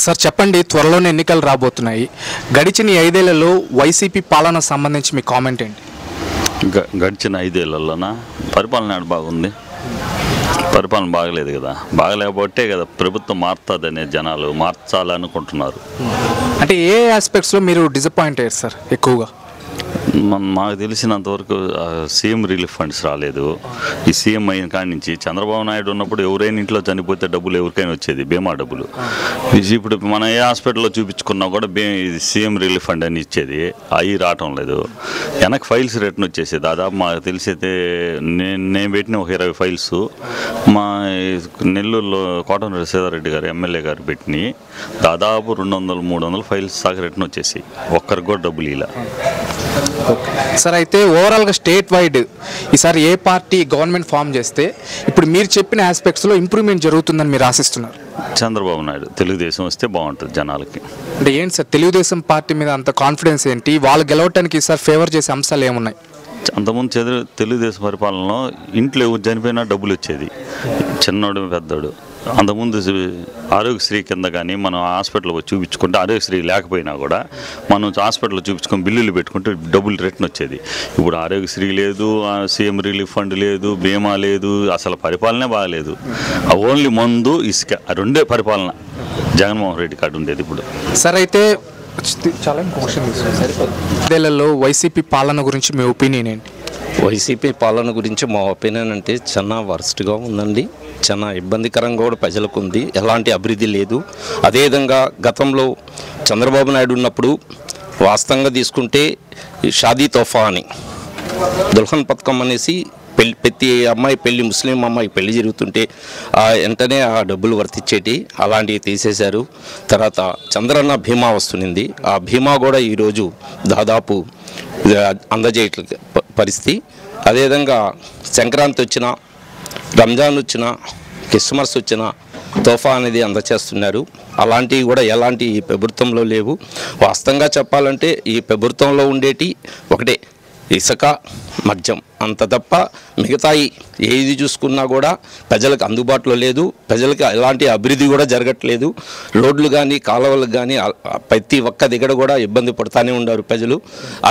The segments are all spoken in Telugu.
సార్ చెప్పండి, త్వరలోనే ఎన్నికలు రాబోతున్నాయి. గడిచిన 5 ఏళ్లలో వైసీపీ పాలన సంబంధించి మీ కామెంట్ ఏంటి? గడిచిన 5 ఏళ్లలోనా పరిపాలన బాగుంది. పరిపాలన బాగలేదు కదా, బాగలేకపోతే కదా ప్రభుత్వం మారుతుందనే జనాలు మార్చాలనుకుంటున్నారు. అంటే ఏ ఆస్పెక్ట్స్లో మీరు డిసప్పాయింట్ అయ్యారు సార్ ఎక్కువగా? మాకు తెలిసినంతవరకు సీఎం రిలీఫ్ ఫండ్స్ రాలేదు. ఈ సీఎం అయిన కాడి నుంచి చంద్రబాబు నాయుడు ఉన్నప్పుడు ఎవరైనా ఇంట్లో చనిపోతే డబ్బులు ఎవరికైనా వచ్చేది, బీమా డబ్బులు. ఇప్పుడు మనం ఏ హాస్పిటల్లో చూపించుకున్నా కూడా సీఎం రిలీఫ్ ఫండ్ అని ఇచ్చేది, అవి రావటం లేదు. వెనక్కి ఫైల్స్ రిటర్న్ వచ్చేసి దాదాపు మాకు తెలిసైతే నేను పెట్టిన ఒక 20 ఫైల్స్ మా నెల్లూరులో కోటమిరెడ్డి సీతారెడ్డి గారు ఎమ్మెల్యే గారు పెట్టినాయి. దాదాపు 200-300 ఫైల్స్ దాకా రిటర్న్ వచ్చేసి ఒక్కరికి కూడా డబ్బులు ఇలా. సార్ అయితే ఓవరాల్గా స్టేట్ వైడ్ ఈసారి ఏ పార్టీ గవర్నమెంట్ ఫామ్ చేస్తే ఇప్పుడు మీరు చెప్పిన ఆస్పెక్ట్స్లో ఇంప్రూవ్మెంట్ జరుగుతుందని మీరు ఆశిస్తున్నారు? చంద్రబాబు నాయుడు తెలుగుదేశం వస్తే బాగుంటుంది జనాలకి. అంటే ఏంటి సార్ తెలుగుదేశం పార్టీ మీద అంత కాన్ఫిడెన్స్ ఏంటి? వాళ్ళు గెలవటానికి ఈసారి ఫేవర్ చేసే అంశాలు ఏమున్నాయి? అంతకుముందు తెలుగుదేశం పరిపాలనలో ఇంట్లో ఎవరు చనిపోయినా డబ్బులు వచ్చేది, చిన్నోడు పెద్దోడు. అంతకుముందు ఆరోగ్యశ్రీ కింద కానీ మనం హాస్పిటల్లో చూపించుకుంటే ఆరోగ్యశ్రీ లేకపోయినా కూడా మనం హాస్పిటల్లో చూపించుకొని బిల్లులు పెట్టుకుంటే డబ్బులు రిటర్న్ వచ్చేది. ఇప్పుడు ఆరోగ్యశ్రీ లేదు, సీఎం రిలీఫ్ ఫండ్ లేదు, బీమా లేదు, అసలు పరిపాలనే బాగాలేదు. ఓన్లీ మందు ఇసుక రెండే పరిపాలన జగన్మోహన్ రెడ్డి కాడ ఉండేది. ఇప్పుడు సార్ అయితే చాలా ఇదేళ్లలో వైసీపీ పాలన గురించి మీ ఒపీనియన్ ఏంటి? వైసీపీ పాలన గురించి మా ఒపీనియన్ అంటే చాలా వర్స్ట్గా ఉందండి. చాలా ఇబ్బందికరంగా కూడా ప్రజలకు ఉంది. ఎలాంటి అభివృద్ధి లేదు. అదేవిధంగా గతంలో చంద్రబాబు నాయుడు ఉన్నప్పుడు వాస్తవంగా తీసుకుంటే షాదీ తోఫా అని దుల్హన్ పథకం అనేసి ప్రతి అమ్మాయి పెళ్ళి, ముస్లిం అమ్మాయి పెళ్లి జరుగుతుంటే వెంటనే ఆ డబ్బులు వర్తించేటి అలాంటివి తీసేశారు. తర్వాత చంద్రన్న బీమా వస్తుంది. ఆ బీమా కూడా ఈరోజు దాదాపు అందజేయట్ల పరిస్థితి. అదేవిధంగా సంక్రాంతి వచ్చినా, రంజాన్ వచ్చినా, క్రిస్మస్ వచ్చినా తోఫా అనేది అందచేస్తున్నారు. అలాంటివి కూడా ఎలాంటి ఈ ప్రభుత్వంలో లేవు. వాస్తవంగా చెప్పాలంటే ఈ ప్రభుత్వంలో ఉండేటి ఒకటే ఇసుక, మద్యం, అంత తప్ప మిగతాయి ఏది చూసుకున్నా కూడా ప్రజలకు అందుబాటులో లేదు. ప్రజలకు ఎలాంటి అభివృద్ధి కూడా జరగట్లేదు. రోడ్లు కానీ కాలువలకు కానీ ప్రతి ఒక్క దగ్గర కూడా ఇబ్బంది పడుతూనే ఉన్నారు ప్రజలు.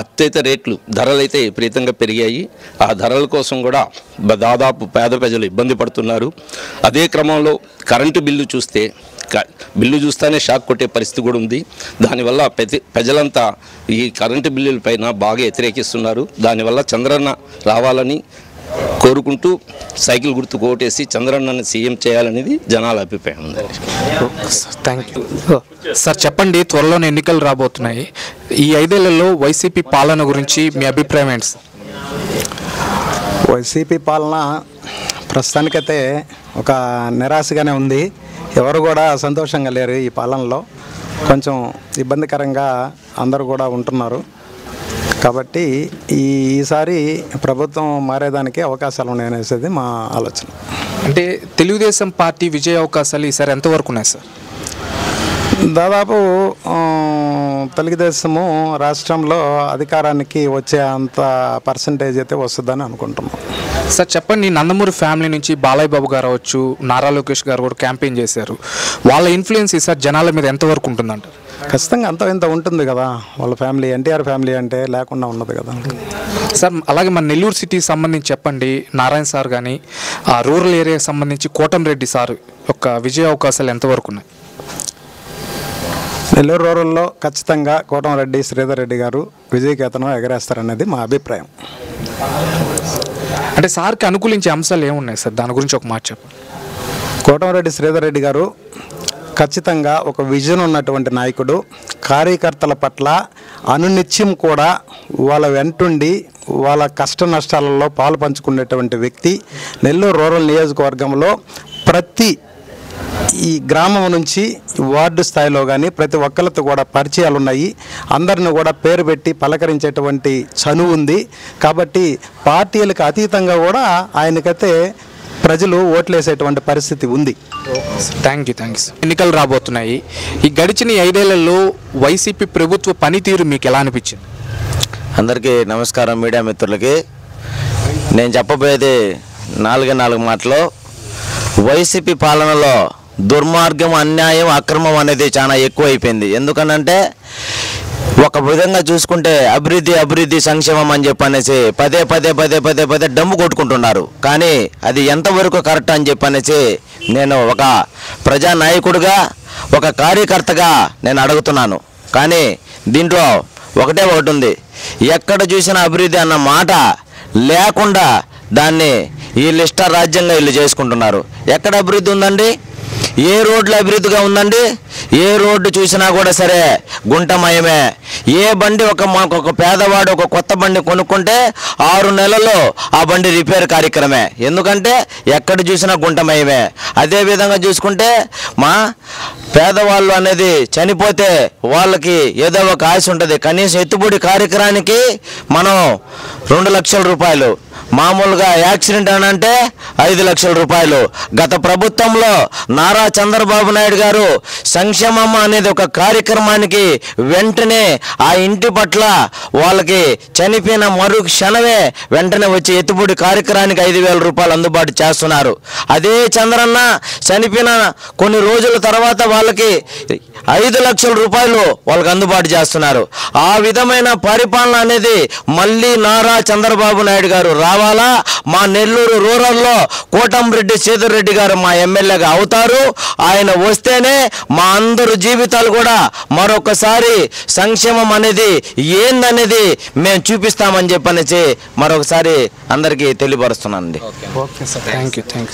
అత్యధిక రేట్లు, ధరలు అయితే విపరీతంగా పెరిగాయి. ఆ ధరల కోసం కూడా దాదాపు పేద ప్రజలు ఇబ్బంది పడుతున్నారు. అదే క్రమంలో కరెంటు బిల్లు చూస్తేనే షాక్ కొట్టే పరిస్థితి కూడా ఉంది. దానివల్ల ప్రజలంతా ఈ కరెంటు బిల్లుల పైన బాగా వ్యతిరేకిస్తున్నారు. దానివల్ల చంద్రన్న రావాలని కోరుకుంటూ సైకిల్ గుర్తు ఓటేసి చంద్రన్నని సీఎం చేయాలనేది జనాల అభిప్రాయం ఉందండి. Thank you sir. చెప్పండి, త్వరలోనే ఎన్నికలు రాబోతున్నాయి. ఈ 5 ఏళ్లలో వైసీపీ పాలన గురించి మీ అభిప్రాయం ఏంటి సార్? వైసీపీ పాలన ప్రస్తుతానికైతే ఒక నిరాశగానే ఉంది. ఎవరు కూడా సంతోషంగా లేరు. ఈ పాలనలో కొంచెం ఇబ్బందికరంగా అందరూ కూడా ఉంటున్నారు. కాబట్టి ఈసారి ప్రభుత్వం మారేదానికి అవకాశాలు ఉన్నాయనేది మా ఆలోచన. అంటే తెలుగుదేశం పార్టీ విజయ అవకాశాలు ఈసారి ఎంతవరకు ఉన్నాయి సార్? దాదాపు తెలుగుదేశము రాష్ట్రంలో అధికారానికి వచ్చే అంత పర్సంటేజ్ అయితే వస్తుందని అనుకుంటున్నాం. సార్ చెప్పండి, నందమూరి ఫ్యామిలీ నుంచి బాలయ్య బాబు గారు అవచ్చు, నారా లోకేష్ గారు కూడా క్యాంపెయిన్ చేశారు. వాళ్ళ ఇన్ఫ్లుయెన్స్ ఈసారి జనాల మీద ఎంతవరకు ఉంటుందంట? ఖచ్చితంగా అంత ఇంత ఉంటుంది కదా. వాళ్ళ ఫ్యామిలీ, ఎన్టీఆర్ ఫ్యామిలీ అంటే లేకుండా ఉన్నది కదా సార్. అలాగే మన నెల్లూరు సిటీకి సంబంధించి చెప్పండి, నారాయణ సార్ కానీ ఆ రూరల్ ఏరియాకి సంబంధించి కోటమిరెడ్డి సార్ యొక్క విజయ అవకాశాలు ఎంతవరకు ఉన్నాయి? నెల్లూరు రూరల్లో ఖచ్చితంగా కోటమిరెడ్డి శ్రీధర్ రెడ్డి గారు విజయకేతనం ఎగరేస్తారనేది మా అభిప్రాయం. అంటే సార్కి అనుకూలించే అంశాలు ఏమున్నాయి సార్? దాని గురించి ఒక మాట చెప్పండి. కోటమిరెడ్డి శ్రీధర్ రెడ్డి గారు ఖచ్చితంగా ఒక విజన్ ఉన్నటువంటి నాయకుడు. కార్యకర్తల పట్ల అనునిత్యం కూడా వాళ్ళ వెంటుండి వాళ్ళ కష్ట నష్టాలలో పాలు పంచుకునేటువంటి వ్యక్తి. నెల్లూరు రూరల్ నియోజకవర్గంలో ప్రతి ఈ గ్రామం నుంచి వార్డు స్థాయిలో కానీ ప్రతి ఒక్కరితో కూడా పరిచయాలు ఉన్నాయి. అందరిని కూడా పేరు పెట్టి పలకరించేటువంటి చనువు ఉంది. కాబట్టి పార్టీలకు అతీతంగా కూడా ఆయనకైతే ప్రజలు ఓట్లేసేటువంటి పరిస్థితి ఉంది. Thank you. ఎన్నికలు రాబోతున్నాయి. ఈ గడిచిన 5 ఏళ్లలో వైసీపీ ప్రభుత్వ పనితీరు మీకు ఎలా అనిపించింది? అందరికీ నమస్కారం. మీడియా మిత్రులకి నేను చెప్పబోయేది 4 మాటలు. వైసీపీ పాలనలో దుర్మార్గం, అన్యాయం, అక్రమం అనేది చాలా ఎక్కువైపోయింది. ఎందుకనంటే ఒక విధంగా చూసుకుంటే అభివృద్ధి అభివృద్ధి సంక్షేమం అని చెప్పనేసి పదే పదే పదే పదే పదే డమ్ము కొట్టుకుంటున్నారు. కానీ అది ఎంతవరకు కరెక్ట్ అని చెప్పనేసి నేను ఒక ప్రజానాయకుడిగా, ఒక కార్యకర్తగా నేను అడుగుతున్నాను. కానీ దీంట్లో ఒకటే ఒకటి ఉంది, ఎక్కడ చూసినా అభివృద్ధి అన్న మాట లేకుండా దాన్ని వీళ్ళు ఇష్ట రాజ్యంగా వీళ్ళు చేసుకుంటున్నారు. ఎక్కడ అభివృద్ధి ఉందండి? ఏ రోడ్లు అభివృద్ధిగా ఉందండి? ఏ రోడ్డు చూసినా కూడా సరే గుంటమయమే. ఏ బండి ఒక పేదవాడు ఒక కొత్త బండి కొనుక్కుంటే 6 నెలల్లో ఆ బండి రిపేర్ కార్యక్రమే. ఎందుకంటే ఎక్కడ చూసినా గుంటమయమే. అదేవిధంగా చూసుకుంటే మా పేదవాళ్ళు అనేది చనిపోతే వాళ్ళకి ఏదో ఒక ఆశ ఉంటుంది. కనీసం ఎత్తుబడి కార్యక్రమానికి మనం 2 లక్షల రూపాయలు, మామూలుగా యాక్సిడెంట్ అని అంటే 5 లక్షల రూపాయలు. గత ప్రభుత్వంలో నారా చంద్రబాబు నాయుడు గారు సంక్షేమం అనేది ఒక కార్యక్రమానికి వెంటనే ఆ ఇంటి పట్ల వాళ్ళకి చనిపోయిన మరు క్షణమే వెంటనే వచ్చి ఎత్తుబడి కార్యక్రమానికి 5,000 రూపాయలు అందుబాటు చేస్తున్నారు. అదే చంద్రన్న చనిపోయిన కొన్ని రోజుల తర్వాత వాళ్ళకి 5 లక్షల రూపాయలు వాళ్ళకి అందుబాటు చేస్తున్నారు. ఆ విధమైన పరిపాలన అనేది మళ్ళీ నారా చంద్రబాబు నాయుడు గారు రావాలా? మా నెల్లూరు రూరల్లో కోటంరెడ్డి శ్రీధర్ రెడ్డి గారు మా ఎమ్మెల్యేగా అవుతారు. ఆయన వస్తేనే మా అందరు జీవితాలు కూడా మరొకసారి సంక్షేమం అనేది ఏందనేది మేము చూపిస్తామని చెప్పనేసి మరొకసారి అందరికీ తెలియపరుస్తున్నానండి. Okay sir, thank you.